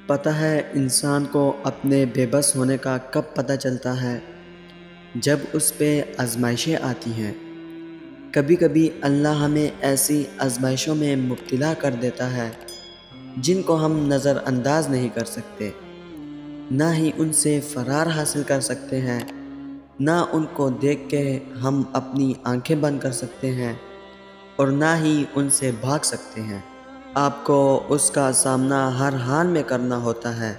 پتہ ہے انسان کو اپنے بے بس ہونے کا کب پتہ چلتا ہے؟ جب اس پہ آزمائشیں آتی ہیں۔ کبھی کبھی اللہ ہمیں ایسی آزمائشوں میں مبتلا کر دیتا ہے جن کو ہم نظر انداز نہیں کر سکتے، نہ ہی ان سے فرار حاصل کر سکتے ہیں، نہ ان کو دیکھ کے ہم اپنی آنکھیں بند کر سکتے ہیں، اور نہ ہی ان سے بھاگ سکتے ہیں۔ آپ کو اس کا سامنا ہر حال میں کرنا ہوتا ہے۔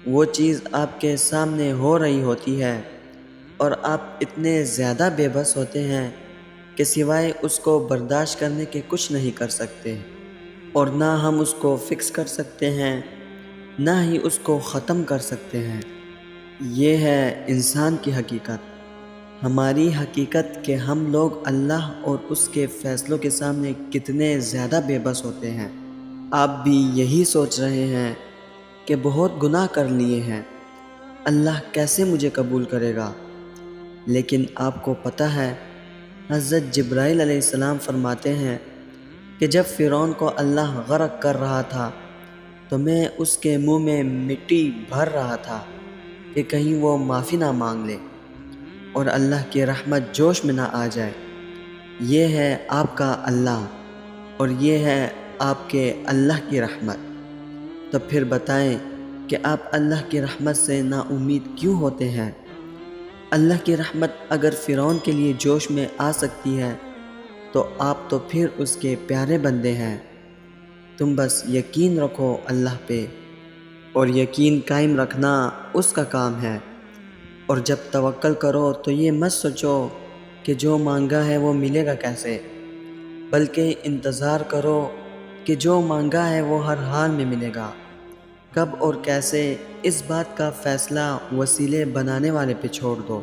وہ چیز آپ کے سامنے ہو رہی ہوتی ہے اور آپ اتنے زیادہ بے بس ہوتے ہیں کہ سوائے اس کو برداشت کرنے کے کچھ نہیں کر سکتے، اور نہ ہم اس کو فکس کر سکتے ہیں، نہ ہی اس کو ختم کر سکتے ہیں۔ یہ ہے انسان کی حقیقت۔ ہماری حقیقت کہ ہم لوگ اللہ اور اس کے فیصلوں کے سامنے کتنے زیادہ بے بس ہوتے ہیں۔ آپ بھی یہی سوچ رہے ہیں کہ بہت گناہ کر لیے ہیں، اللہ کیسے مجھے قبول کرے گا؟ لیکن آپ کو پتہ ہے حضرت جبرائیل علیہ السلام فرماتے ہیں کہ جب فرعون کو اللہ غرق کر رہا تھا تو میں اس کے منہ میں مٹی بھر رہا تھا کہ کہیں وہ معافی نہ مانگ لے اور اللہ کی رحمت جوش میں نہ آ جائے۔ یہ ہے آپ کا اللہ اور یہ ہے آپ کے اللہ کی رحمت۔ تو پھر بتائیں کہ آپ اللہ کی رحمت سے نا امید کیوں ہوتے ہیں؟ اللہ کی رحمت اگر فرعون کے لیے جوش میں آ سکتی ہے تو آپ تو پھر اس کے پیارے بندے ہیں۔ تم بس یقین رکھو اللہ پہ، اور یقین قائم رکھنا اس کا کام ہے۔ اور جب توکل کرو تو یہ مت سوچو کہ جو مانگا ہے وہ ملے گا کیسے، بلکہ انتظار کرو کہ جو مانگا ہے وہ ہر حال میں ملے گا۔ کب اور کیسے، اس بات کا فیصلہ وسیلے بنانے والے پہ چھوڑ دو۔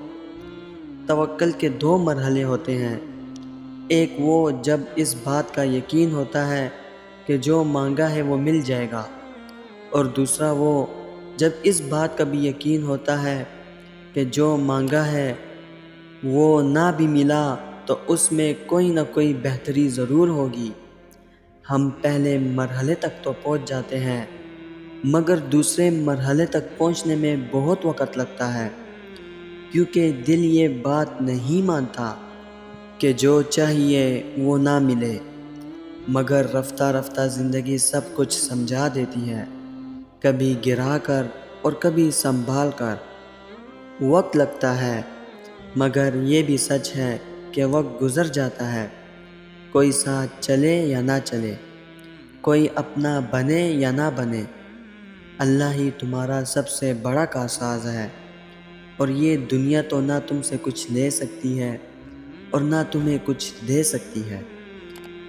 توکل کے دو مرحلے ہوتے ہیں، ایک وہ جب اس بات کا یقین ہوتا ہے کہ جو مانگا ہے وہ مل جائے گا، اور دوسرا وہ جب اس بات کا بھی یقین ہوتا ہے کہ جو مانگا ہے وہ نہ بھی ملا تو اس میں کوئی نہ کوئی بہتری ضرور ہوگی۔ ہم پہلے مرحلے تک تو پہنچ جاتے ہیں، مگر دوسرے مرحلے تک پہنچنے میں بہت وقت لگتا ہے، کیونکہ دل یہ بات نہیں مانتا کہ جو چاہیے وہ نہ ملے، مگر رفتہ رفتہ زندگی سب کچھ سمجھا دیتی ہے، کبھی گرا کر اور کبھی سنبھال کر۔ وقت لگتا ہے، مگر یہ بھی سچ ہے کہ وقت گزر جاتا ہے، کوئی ساتھ چلے یا نہ چلے، کوئی اپنا بنے یا نہ بنے، اللہ ہی تمہارا سب سے بڑا کارساز ہے، اور یہ دنیا تو نہ تم سے کچھ لے سکتی ہے اور نہ تمہیں کچھ دے سکتی ہے۔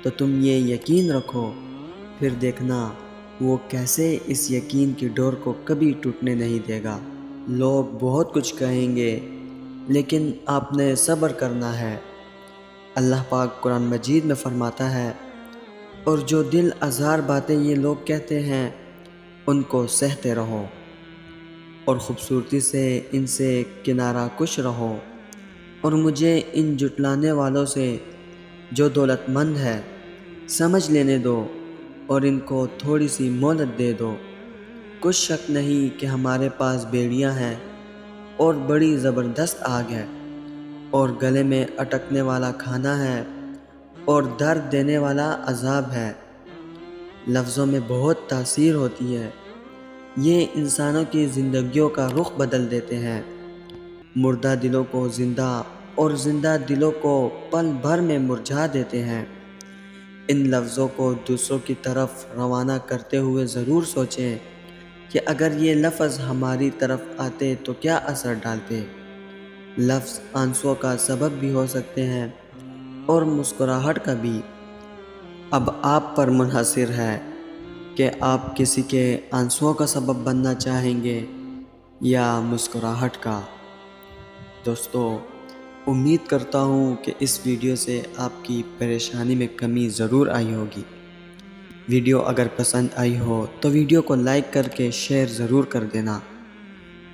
تو تم یہ یقین رکھو، پھر دیکھنا وہ کیسے اس یقین کی ڈور کو کبھی ٹوٹنے نہیں دے گا۔ لوگ بہت کچھ کہیں گے لیکن آپ نے صبر کرنا ہے۔ اللہ پاک قرآن مجید میں فرماتا ہے، اور جو دل آزار باتیں یہ لوگ کہتے ہیں ان کو سہتے رہو، اور خوبصورتی سے ان سے کنارہ کش رہو، اور مجھے ان جھٹلانے والوں سے جو دولت مند ہے سمجھ لینے دو، اور ان کو تھوڑی سی مہلت دے دو۔ کچھ شک نہیں کہ ہمارے پاس بیڑیاں ہیں اور بڑی زبردست آگ ہے، اور گلے میں اٹکنے والا کھانا ہے اور درد دینے والا عذاب ہے۔ لفظوں میں بہت تاثیر ہوتی ہے، یہ انسانوں کی زندگیوں کا رخ بدل دیتے ہیں، مردہ دلوں کو زندہ اور زندہ دلوں کو پل بھر میں مرجھا دیتے ہیں۔ ان لفظوں کو دوسروں کی طرف روانہ کرتے ہوئے ضرور سوچیں کہ اگر یہ لفظ ہماری طرف آتے تو کیا اثر ڈالتے۔ لفظ آنسوؤں کا سبب بھی ہو سکتے ہیں اور مسکراہٹ کا بھی۔ اب آپ پر منحصر ہے کہ آپ کسی کے آنسوؤں کا سبب بننا چاہیں گے یا مسکراہٹ کا۔ دوستو، امید کرتا ہوں کہ اس ویڈیو سے آپ کی پریشانی میں کمی ضرور آئی ہوگی۔ ویڈیو اگر پسند آئی ہو تو ویڈیو کو لائک کر کے شیئر ضرور کر دینا،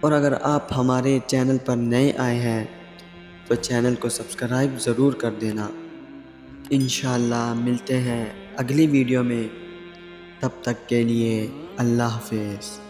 اور اگر آپ ہمارے چینل پر نئے آئے ہیں تو چینل کو سبسکرائب ضرور کر دینا۔ انشاءاللہ ملتے ہیں اگلی ویڈیو میں، تب تک کے لیے اللہ حافظ۔